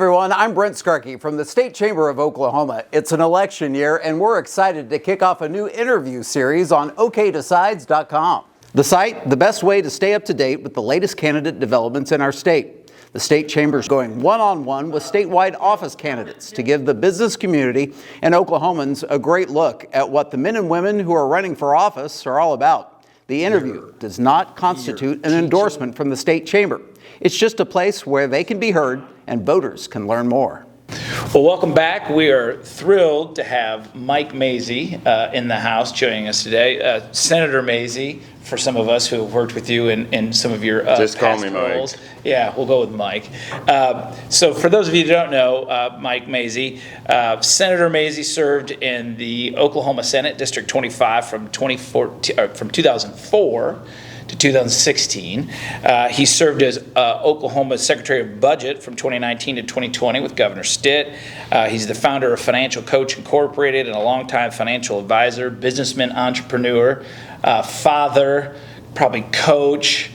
everyone, I'm Brent Skarkey from the State Chamber of Oklahoma. It's an election year and we're excited to kick off a new interview series on okdecides.com. The site, the best way to stay up to date with the latest candidate developments in our state. The State Chamber is going one-on-one with statewide office candidates to give the business community and Oklahomans a great look at what the men and women who are running for office are all about. The interview does not constitute an endorsement from the State Chamber. It's just a place where they can be heard and voters can learn more. Well, welcome back. We are thrilled to have Mike Mazzei in the House joining us today. Senator Mazzei, for some of us who have worked with you in some of your just call past me roles. Mike. Yeah, we'll go with Mike. So for those of you who don't know Mike Mazzei, Senator Mazzei served in the Oklahoma Senate District 25 from 2004 to 2016. He served as Oklahoma Secretary of Budget from 2019 to 2020 with Governor Stitt. He's the founder of Financial Coach Incorporated and a longtime financial advisor, businessman, entrepreneur, father, probably coach,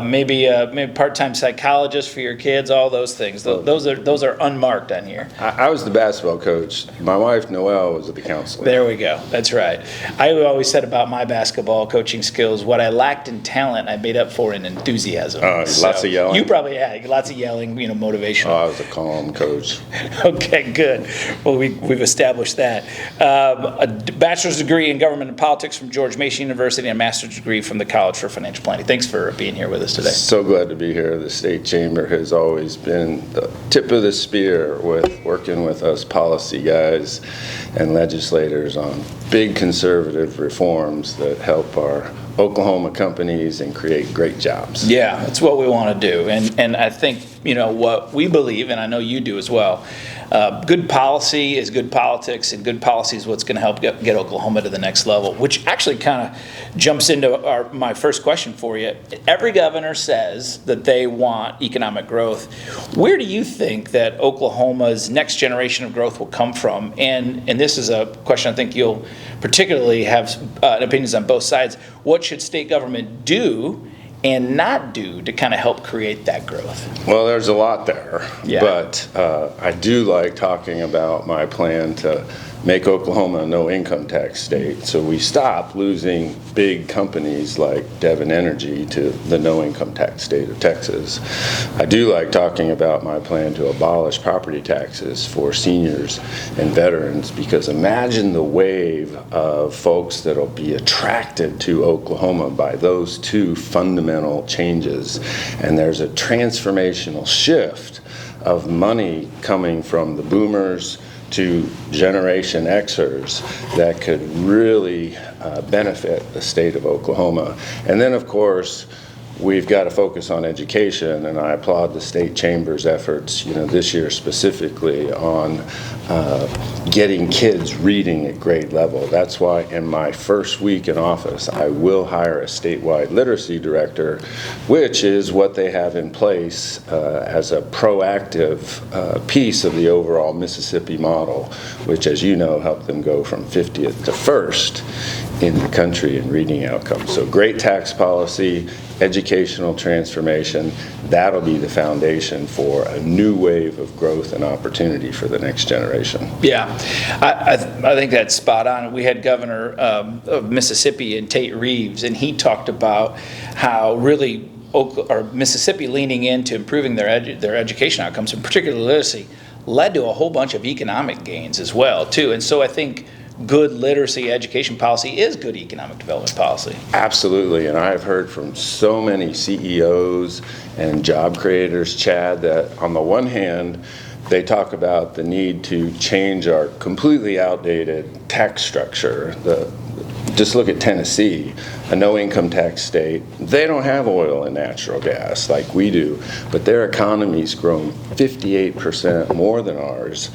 maybe part-time psychologist for your kids, all those things. Those are unmarked on here. I was the basketball coach. My wife, Noelle, was the counselor. There we go. That's right. I always said about my basketball coaching skills, what I lacked in talent, I made up for in enthusiasm. Lots of yelling? You probably had lots of yelling, motivational. I was a calm coach. Okay, good. Well, we've established that. A bachelor's degree in government and politics from George Mason University and a master's degree from the College for Financial Planning. Thanks for being here with us today. So glad to be here. The State Chamber has always been the tip of the spear with working with us policy guys and legislators on big conservative reforms that help our Oklahoma companies and create great jobs. Yeah, that's what we want to do. And I think, what we believe, and I know you do as well, good policy is good politics, and good policy is what's going to help get Oklahoma to the next level, which actually kind of jumps into my first question for you. Every governor says that they want economic growth. Where do you think that Oklahoma's next generation of growth will come from? And this is a question I think you'll particularly have opinions on both sides. What should state government do and not do to kind of help create that growth? Well, there's a lot there, yeah. But I do like talking about my plan to make Oklahoma a no-income tax state. So we stop losing big companies like Devon Energy to the no-income tax state of Texas. I do like talking about my plan to abolish property taxes for seniors and veterans, because imagine the wave of folks that will be attracted to Oklahoma by those two fundamental changes. And there's a transformational shift of money coming from the boomers to Generation Xers that could really benefit the state of Oklahoma. And then, of course, we've got to focus on education, and I applaud the State Chamber's efforts, this year specifically on getting kids reading at grade level. That's why in my first week in office, I will hire a statewide literacy director, which is what they have in place as a proactive piece of the overall Mississippi model, which, as you know, helped them go from 50th to 1st in the country in reading outcomes. So great tax policy, educational transformation, that'll be the foundation for a new wave of growth and opportunity for the next generation. Yeah, I think that's spot on. We had Governor of Mississippi and Tate Reeves, and he talked about how really Mississippi leaning into improving their education outcomes, and particularly literacy, led to a whole bunch of economic gains as well, too. And so I think good literacy education policy is good economic development policy. Absolutely, and I've heard from so many CEOs and job creators, Chad, that on the one hand, they talk about the need to change our completely outdated tax structure. Just look at Tennessee, a no-income tax state. They don't have oil and natural gas like we do, but their economy's grown 58% more than ours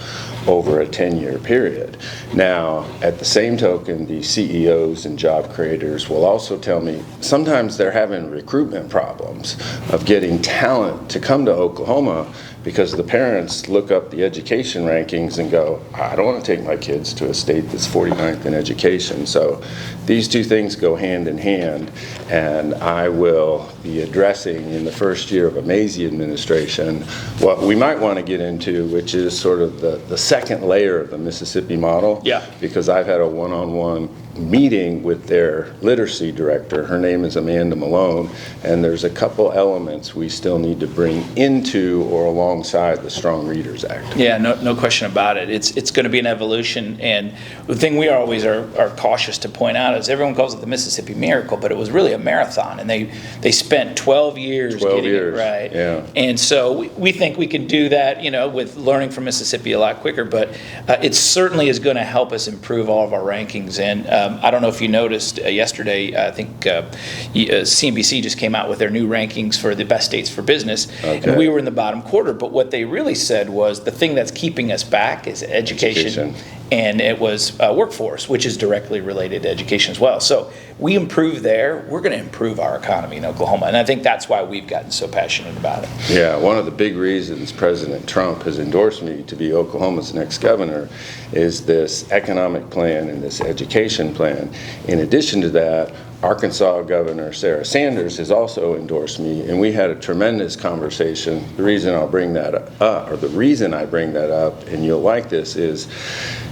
over a 10-year period. Now, at the same token, the CEOs and job creators will also tell me sometimes they're having recruitment problems of getting talent to come to Oklahoma because the parents look up the education rankings and go, I don't want to take my kids to a state that's 49th in education. So these two things go hand in hand, and I will be addressing in the first year of a Mazzei administration what we might want to get into, which is sort of the second layer of the Mississippi model. Yeah. Because I've had a one-on-one meeting with their literacy director. Her name is Amanda Malone, and there's a couple elements we still need to bring into or alongside the Strong Readers Act. Yeah, no question about it. It's going to be an evolution, and the thing we always are cautious to point out is everyone calls it the Mississippi Miracle, but it was really a marathon, and they spent 12 years getting it right. Yeah. And so we think we can do that, with learning from Mississippi a lot quicker, but it certainly is going to help us improve all of our rankings. And I don't know if you noticed yesterday, I think CNBC just came out with their new rankings for the best states for business, and we were in the bottom quarter, but what they really said was the thing that's keeping us back is education. And it was workforce, which is directly related to education as well. So we improve there, we're going to improve our economy in Oklahoma. And I think that's why we've gotten so passionate about it. Yeah, one of the big reasons President Trump has endorsed me to be Oklahoma's next governor is this economic plan and this education plan. In addition to that, Arkansas Governor Sarah Sanders has also endorsed me, and we had a tremendous conversation. The reason I bring that up, and you'll like this, is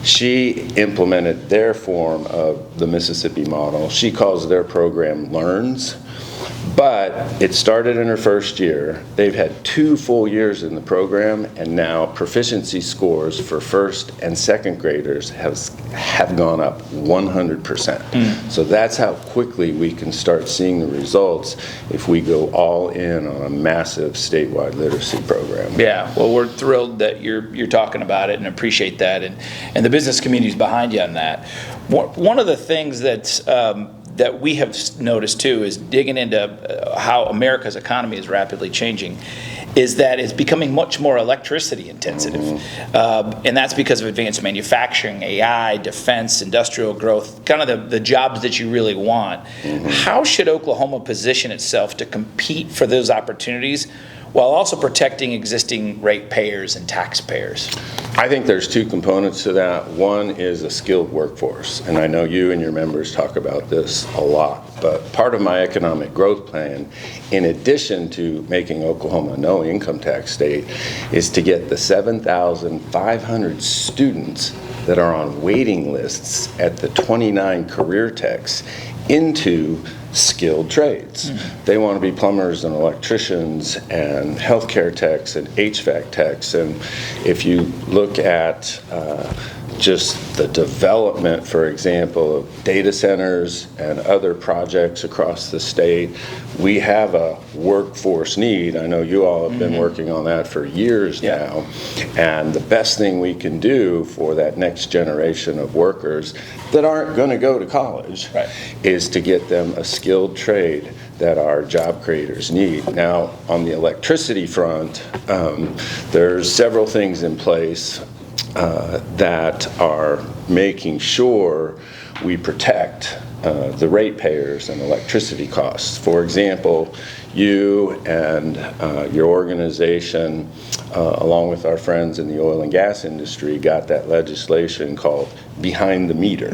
she implemented their form of the Mississippi model. She calls their program LEARNS. But it started in her first year. They've had 2 full years in the program, and now proficiency scores for first and second graders have gone up 100%. So that's how quickly we can start seeing the results if we go all in on a massive statewide literacy program. Yeah, well, we're thrilled that you're talking about it and appreciate that, and the business community's behind you on that. One of the things that we have noticed too is digging into how America's economy is rapidly changing is that it's becoming much more electricity intensive. And that's because of advanced manufacturing, AI, defense, industrial growth, kind of the jobs that you really want. How should Oklahoma position itself to compete for those opportunities while also protecting existing ratepayers and taxpayers? I think there's 2 components to that. One is a skilled workforce, and I know you and your members talk about this a lot, but part of my economic growth plan, in addition to making Oklahoma a no income tax state, is to get the 7,500 students that are on waiting lists at the 29 career techs into skilled trades. They want to be plumbers and electricians and healthcare techs and HVAC techs. And if you look at just the development, for example, of data centers and other projects across the state, we have a workforce need. I know you all have been working on that for years now. And the best thing we can do for that next generation of workers that aren't going to go to college is to get them a skilled trade that our job creators need. Now, on the electricity front, there's several things in place that are making sure we protect the ratepayers and electricity costs. For example, you and your organization, along with our friends in the oil and gas industry, got that legislation called Behind the Meter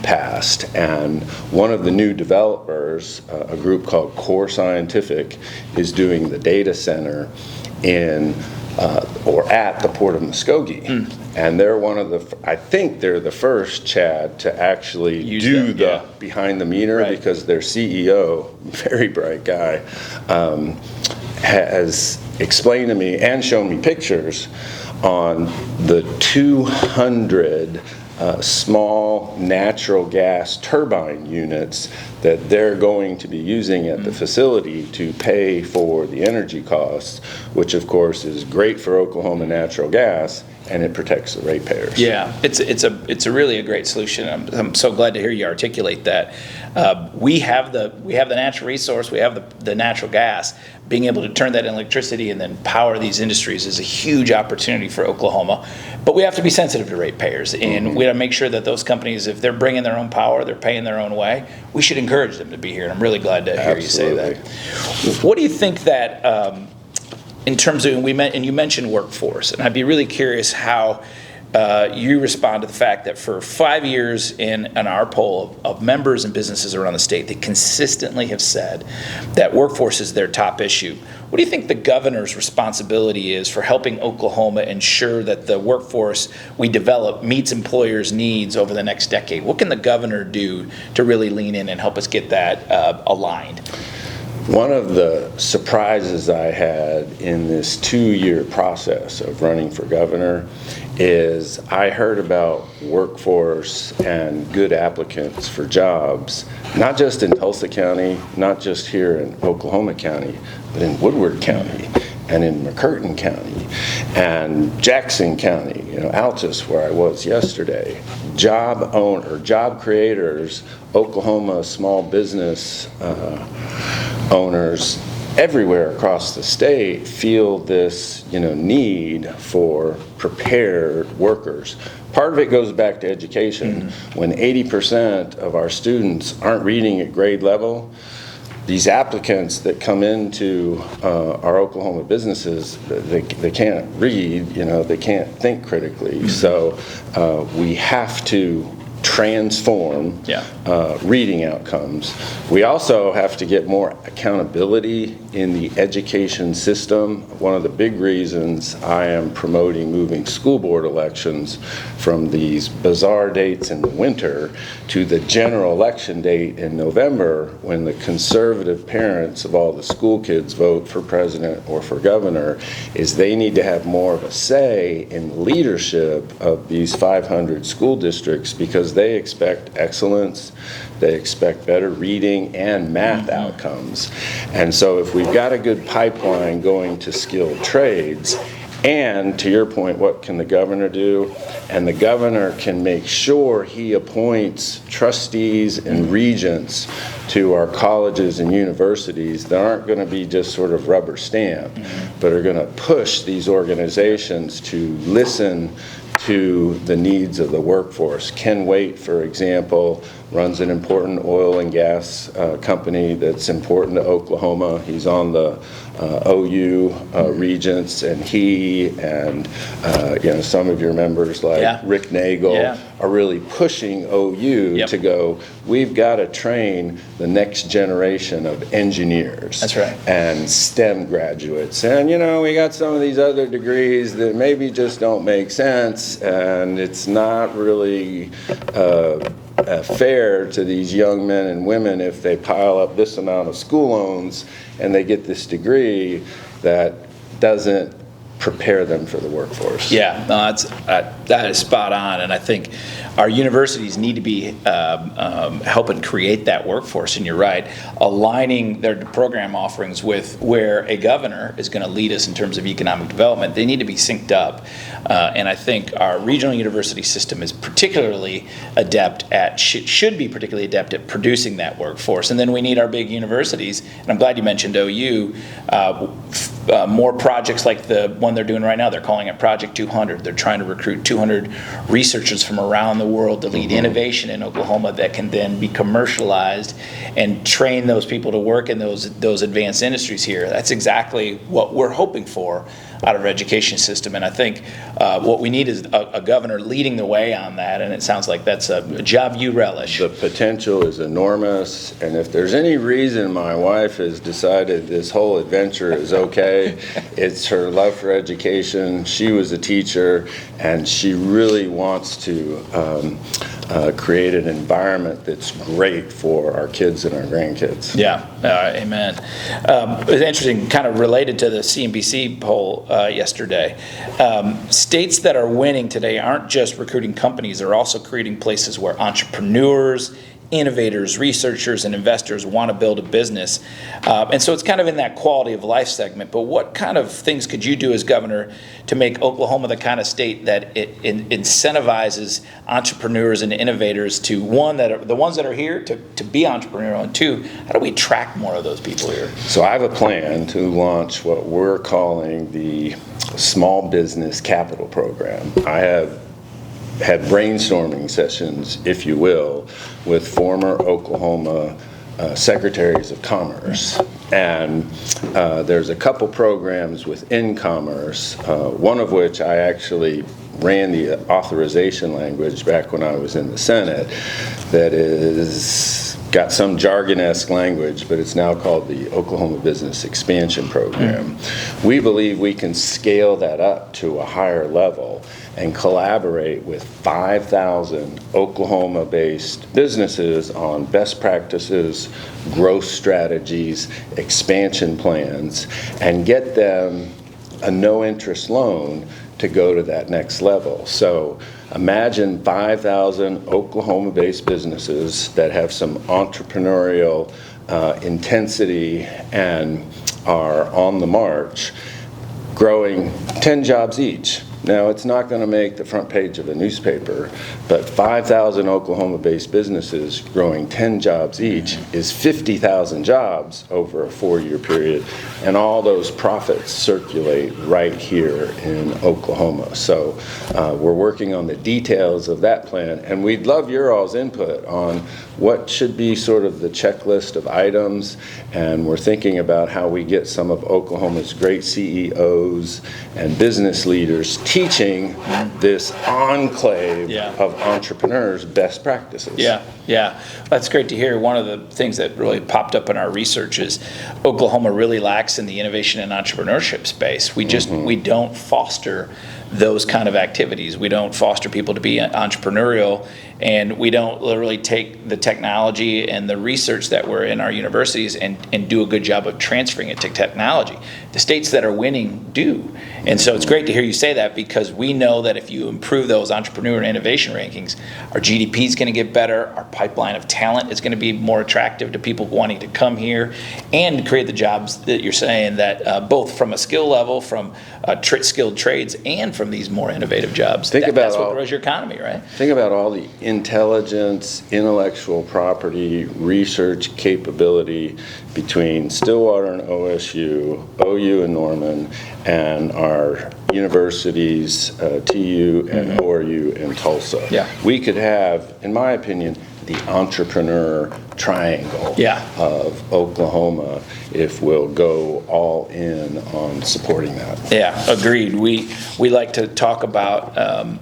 passed. And one of the new developers, a group called Core Scientific, is doing the data center in or at the Port of Muskogee. And they're one of the, I think they're the first, Chad, to actually do the behind the meter, because their CEO, very bright guy, has explained to me and shown me pictures on the 200 small natural gas turbine units that they're going to be using at the facility to pay for the energy costs, which of course is great for Oklahoma natural gas, and it protects the ratepayers. Yeah, it's a really a great solution. I'm so glad to hear you articulate that. We have the natural resource, we have the natural gas. Being able to turn that into electricity and then power these industries is a huge opportunity for Oklahoma. But we have to be sensitive to ratepayers, and we got to make sure that those companies, if they're bringing their own power, they're paying their own way, we should encourage them to be here. And I'm really glad to hear you say that. What do you think that in terms of, and you mentioned workforce, and I'd be really curious how you respond to the fact that for 5 years in our poll of members and businesses around the state, they consistently have said that workforce is their top issue. What do you think the governor's responsibility is for helping Oklahoma ensure that the workforce we develop meets employers' needs over the next decade? What can the governor do to really lean in and help us get that aligned? One of the surprises I had in this 2-year process of running for governor is I heard about workforce and good applicants for jobs, not just in Tulsa County, not just here in Oklahoma County, but in Woodward County and in McCurtain County and Jackson County, Altus, where I was yesterday. Job creators, Oklahoma small business owners everywhere across the state feel this, need for prepared workers. Part of it goes back to education. When 80% of our students aren't reading at grade level, these applicants that come into our Oklahoma businesses, they can't read, they can't think critically. So we have to transform reading outcomes. We also have to get more accountability in the education system. One of the big reasons I am promoting moving school board elections from these bizarre dates in the winter to the general election date in November, when the conservative parents of all the school kids vote for president or for governor, is they need to have more of a say in the leadership of these 500 school districts, because they expect excellence, they expect better reading and math outcomes. And so if we've got a good pipeline going to skilled trades, and to your point, what can the governor do? And the governor can make sure he appoints trustees and regents to our colleges and universities that aren't going to be just sort of rubber stamped, but are going to push these organizations to listen to the needs of the workforce. Ken Waite, for example, runs an important oil and gas company that's important to Oklahoma. He's on the OU regents, and he and some of your members like Rick Nagel are really pushing OU to go, we've got to train the next generation of engineers. That's right. And STEM graduates. And we got some of these other degrees that maybe just don't make sense, and it's not really fair to these young men and women if they pile up this amount of school loans and they get this degree that doesn't prepare them for the workforce. Yeah, no, that is spot on, and I think our universities need to be helping create that workforce, and you're right, aligning their program offerings with where a governor is going to lead us in terms of economic development. They need to be synced up, and I think our regional university system is particularly adept at, should be particularly adept at producing that workforce, and then we need our big universities, and I'm glad you mentioned OU, more projects like the one they're doing right now. They're calling it Project 200. They're trying to recruit 200 researchers from around the world to lead innovation in Oklahoma that can then be commercialized and train those people to work in those advanced industries here. That's exactly what we're hoping for out of our education system, and I think what we need is a governor leading the way on that, and it sounds like that's a job you relish. The potential is enormous, and if there's any reason my wife has decided this whole adventure is okay, it's her love for education. She was a teacher, and she really wants to create an environment that's great for our kids and our grandkids. Yeah, amen. It was interesting, kind of related to the CNBC poll yesterday. States that are winning today aren't just recruiting companies, they're also creating places where entrepreneurs, innovators, researchers, and investors want to build a business. And so it's kind of in that quality of life segment. But what kind of things could you do as governor to make Oklahoma the kind of state that it incentivizes entrepreneurs and innovators to, one, that are the ones that are here to be entrepreneurial, and two, how do we attract more of those people here? So I have a plan to launch what we're calling the Small Business Capital Program. I have had brainstorming sessions, if you will, with former Oklahoma secretaries of commerce And there's a couple programs within Commerce, one of which I actually ran the authorization language back when I was in the Senate, that is got some jargon-esque language, but it's now called the Oklahoma Business Expansion Program. We believe we can scale that up to a higher level and collaborate with 5,000 Oklahoma-based businesses on best practices, growth strategies, expansion plans, and get them a no-interest loan to go to that next level. So imagine 5,000 Oklahoma-based businesses that have some entrepreneurial intensity and are on the march, growing 10 jobs each. Now, it's not going to make the front page of a newspaper, but 5,000 Oklahoma-based businesses growing 10 jobs each is 50,000 jobs over a 4-year period, and all those profits circulate right here in Oklahoma. So we're working on the details of that plan, and we'd love your all's input on what should be sort of the checklist of items, and we're thinking about how we get some of Oklahoma's great CEOs and business leaders teaching this enclave of entrepreneurs best practices. Yeah, that's great to hear. One of the things that really popped up in our research is Oklahoma really lacks in the innovation and entrepreneurship space. We just we don't foster those kind of activities. We don't foster people to be entrepreneurial, and we don't literally take the technology and the research that we're in our universities and do a good job of transferring it to technology. The states that are winning do. And so it's great to hear you say that, because we know that if you improve those entrepreneur and innovation rankings, our GDP is going to get better, our pipeline of talent is going to be more attractive to people wanting to come here, and create the jobs that you're saying, that both from a skill level, from skilled trades, and from these more innovative jobs. That's what grows your economy, right? Think about all the intelligence, intellectual property, research capability between Stillwater and OSU, OU and Norman, and our universities, TU and ORU in Tulsa. Yeah. We could have, in my opinion, the entrepreneur triangle of Oklahoma if we'll go all in on supporting that. Yeah, agreed. We like to talk about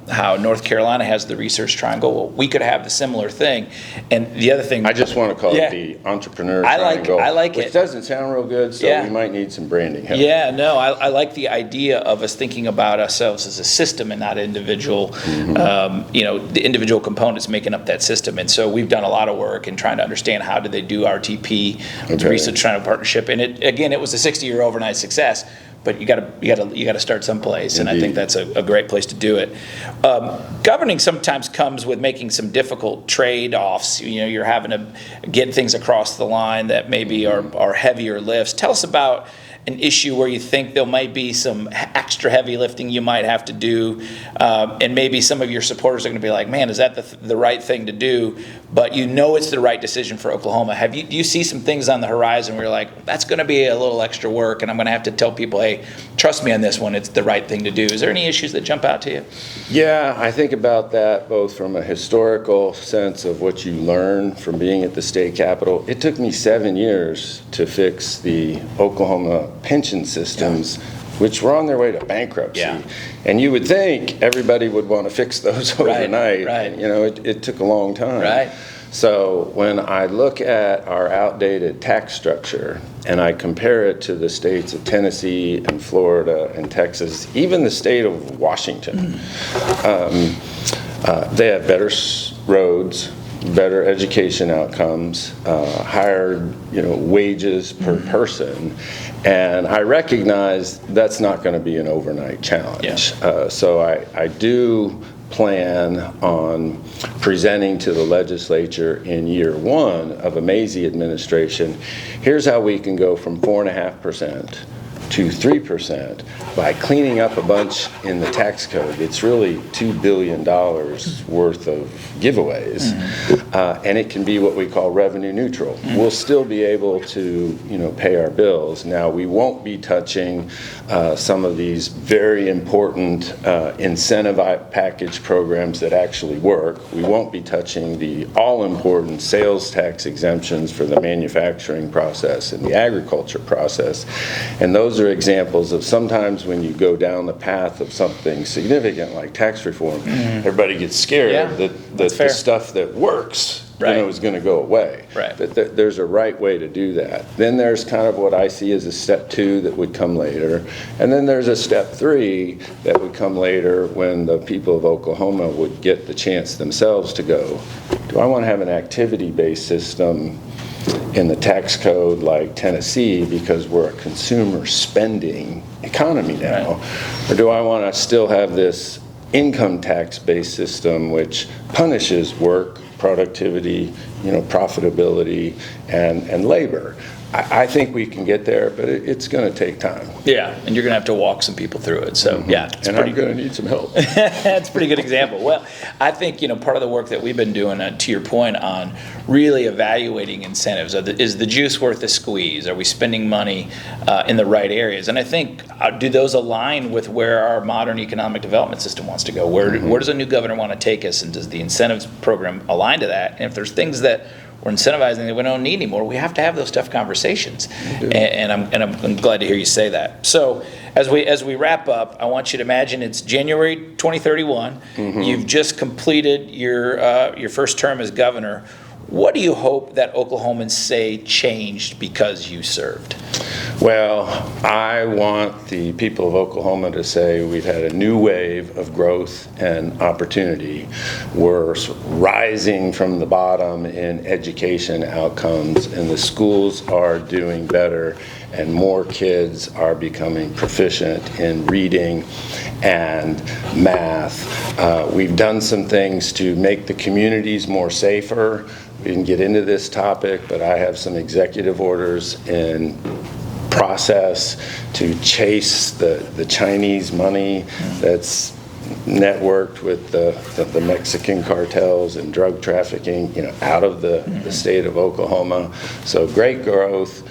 how North Carolina has the research triangle. Well, we could have the similar thing. And the other thing, I just want to call it the entrepreneur triangle. I like it. Which doesn't sound real good, so we might need some branding help. Yeah, no, I like the idea of us thinking about ourselves as a system and not individual, the individual components making up that system. And so we've done a lot of work in trying to understand how do they do RTP, the Research Triangle Partnership. And it was a 60-year overnight success. But you got to start someplace, and I think that's a great place to do it. Governing sometimes comes with making some difficult trade-offs. You're having to get things across the line that maybe are heavier lifts. Tell us about an issue where you think there might be some extra heavy lifting you might have to do, and maybe some of your supporters are going to be like, man, is that the right thing to do? But it's the right decision for Oklahoma. Do you see some things on the horizon where you're like, that's going to be a little extra work, and I'm going to have to tell people, hey, trust me on this one, it's the right thing to do? Is there any issues that jump out to you? Yeah, I think about that both from a historical sense of what you learn from being at the state capitol. It took me 7 years to fix the Oklahoma pension systems, which were on their way to bankruptcy. And you would think everybody would want to fix those overnight. Right. It took a long time. Right. So when I look at our outdated tax structure and I compare it to the states of Tennessee and Florida and Texas, even the state of Washington, they have better roads, better education outcomes, higher wages per person, and I recognize that's not going to be an overnight challenge. So I do plan on presenting to the legislature in year one of a Mazzei administration, here's how we can go from 4.5% to 3% by cleaning up a bunch in the tax code. It's really $2 billion worth of giveaways, and it can be what we call revenue neutral. We'll still be able to, pay our bills. Now, we won't be touching some of these very important incentive package programs that actually work. We won't be touching the all-important sales tax exemptions for the manufacturing process and the agriculture process. And those are examples of sometimes when you go down the path of something significant like tax reform, everybody gets scared that the stuff that works is going to go away. Right. That there's a right way to do that. Then there's kind of what I see as a step 2 that would come later. And then there's a step 3 that would come later when the people of Oklahoma would get the chance themselves to go, do I want to have an activity-based system in the tax code like Tennessee because we're a consumer spending economy now? Or do I want to still have this income tax-based system which punishes work, productivity, profitability, and labor? I think we can get there, but it's going to take time. Yeah, and you're going to have to walk some people through it. So, and I'm going to need some help. That's a pretty good example. Well, I think, part of the work that we've been doing, to your point, on really evaluating incentives. Is the juice worth the squeeze? Are we spending money in the right areas? And I think, do those align with where our modern economic development system wants to go? Where does a new governor want to take us? And does the incentives program align to that? And if there's things that we're incentivizing that we don't need anymore, we have to have those tough conversations. And I'm glad to hear you say that. So as we wrap up, I want you to imagine it's January 2031. You've just completed your first term as governor. What do you hope that Oklahomans say changed because you served? Well, I want the people of Oklahoma to say we've had a new wave of growth and opportunity. We're rising from the bottom in education outcomes, and the schools are doing better, and more kids are becoming proficient in reading and math. We've done some things to make the communities more safer. We didn't get into this topic, but I have some executive orders in process to chase the Chinese money that's networked with the Mexican cartels and drug trafficking, out of the state of Oklahoma. So great growth,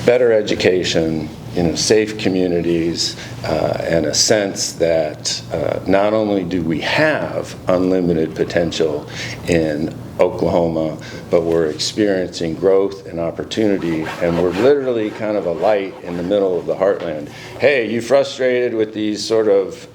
better education, safe communities, and a sense that not only do we have unlimited potential in Oklahoma, but we're experiencing growth and opportunity, and we're literally kind of a light in the middle of the heartland. Hey, you frustrated with these sort of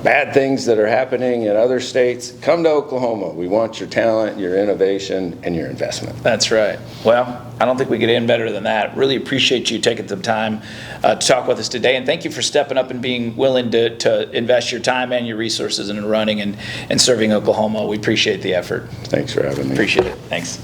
bad things that are happening in other states? Come to Oklahoma. We want your talent, your innovation, and your investment. That's right. Well, I don't think we get in better than that. Really appreciate you taking some time to talk with us today, and thank you for stepping up and being willing to invest your time and your resources in running and serving Oklahoma. We appreciate the effort. Thanks for having me. Appreciate it. Thanks.